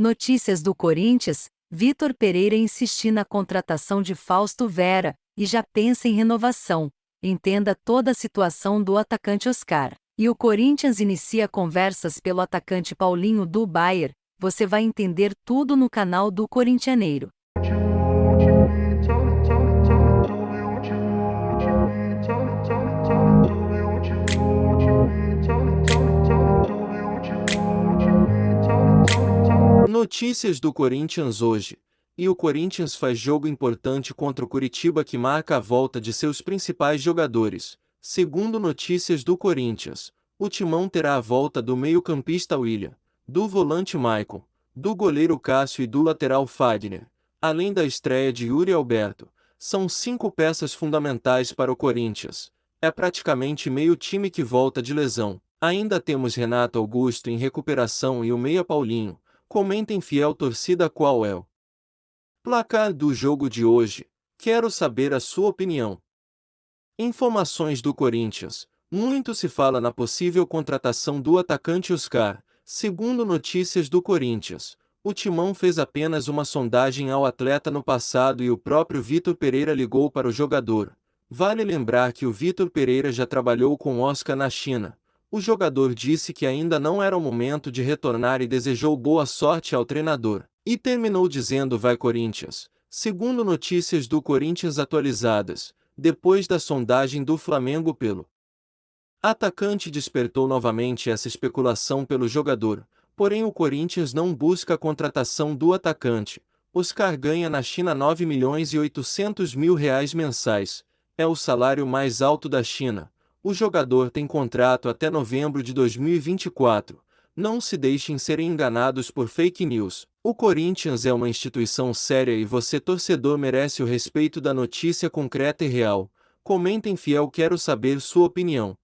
Notícias do Corinthians: Vitor Pereira insiste na contratação de Fausto Vera, e já pensa em renovação. Entenda toda a situação do atacante Oscar. E o Corinthians inicia conversas pelo atacante Paulinho do Bayern. Você vai entender tudo no canal do Corintianeiro. Notícias do Corinthians hoje. E o Corinthians faz jogo importante contra o Curitiba que marca a volta de seus principais jogadores. Segundo notícias do Corinthians, o Timão terá a volta do meio-campista William, do volante Maicon, do goleiro Cássio e do lateral Fagner, além da estreia de Yuri Alberto. São 5 peças fundamentais para o Corinthians. É praticamente meio time que volta de lesão. Ainda temos Renato Augusto em recuperação e o meia Paulinho. Comentem, fiel torcida, qual é o placar do jogo de hoje. Quero saber a sua opinião. Informações do Corinthians. Muito se fala na possível contratação do atacante Oscar. Segundo notícias do Corinthians, o Timão fez apenas uma sondagem ao atleta no passado e o próprio Vitor Pereira ligou para o jogador. Vale lembrar que o Vitor Pereira já trabalhou com Oscar na China. O jogador disse que ainda não era o momento de retornar e desejou boa sorte ao treinador. E terminou dizendo: vai Corinthians. Segundo notícias do Corinthians atualizadas, depois da sondagem do Flamengo pelo atacante despertou novamente essa especulação pelo jogador, porém o Corinthians não busca a contratação do atacante. Oscar ganha na China 9.800.000 reais mensais. É o salário mais alto da China. O jogador tem contrato até novembro de 2024. Não se deixem ser enganados por fake news. O Corinthians é uma instituição séria e você, torcedor, merece o respeito da notícia concreta e real. Comentem, fiel, quero saber sua opinião.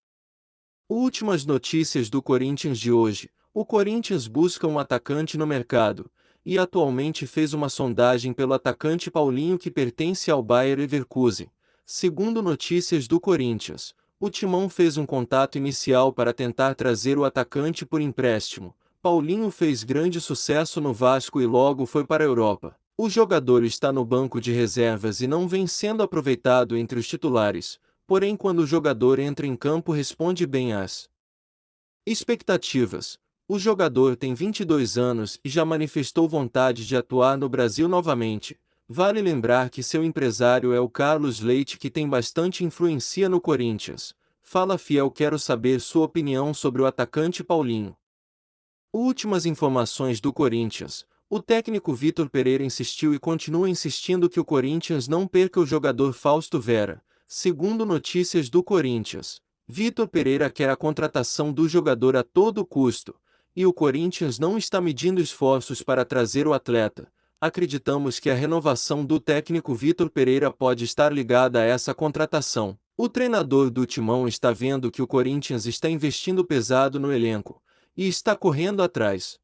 Últimas notícias do Corinthians de hoje. O Corinthians busca um atacante no mercado, e atualmente fez uma sondagem pelo atacante Paulinho que pertence ao Bayer Leverkusen. Segundo notícias do Corinthians, o Timão fez um contato inicial para tentar trazer o atacante por empréstimo. Paulinho fez grande sucesso no Vasco e logo foi para a Europa. O jogador está no banco de reservas e não vem sendo aproveitado entre os titulares, porém quando o jogador entra em campo responde bem às expectativas. O jogador tem 22 anos e já manifestou vontade de atuar no Brasil novamente. Vale lembrar que seu empresário é o Carlos Leite, que tem bastante influência no Corinthians. Fala, fiel, quero saber sua opinião sobre o atacante Paulinho. Últimas informações do Corinthians. O técnico Vitor Pereira insistiu e continua insistindo que o Corinthians não perca o jogador Fausto Vera. Segundo notícias do Corinthians, Vitor Pereira quer a contratação do jogador a todo custo, e o Corinthians não está medindo esforços para trazer o atleta. Acreditamos que a renovação do técnico Vitor Pereira pode estar ligada a essa contratação. O treinador do Timão está vendo que o Corinthians está investindo pesado no elenco, e está correndo atrás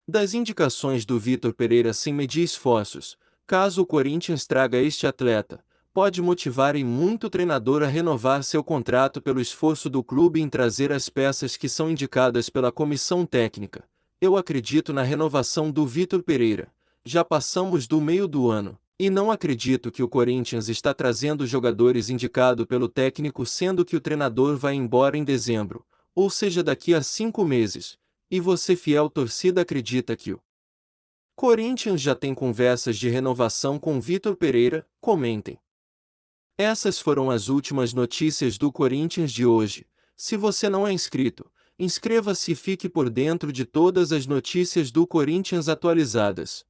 das indicações do Vitor Pereira sem medir esforços. Caso o Corinthians traga este atleta, pode motivar em muito o treinador a renovar seu contrato pelo esforço do clube em trazer as peças que são indicadas pela comissão técnica. Eu acredito na renovação do Vitor Pereira. Já passamos do meio do ano, e não acredito que o Corinthians está trazendo jogadores indicados pelo técnico, sendo que o treinador vai embora em dezembro, ou seja, daqui a 5 meses. E você, fiel torcida, acredita que o Corinthians já tem conversas de renovação com Vitor Pereira? Comentem. Essas foram as últimas notícias do Corinthians de hoje. Se você não é inscrito, inscreva-se e fique por dentro de todas as notícias do Corinthians atualizadas.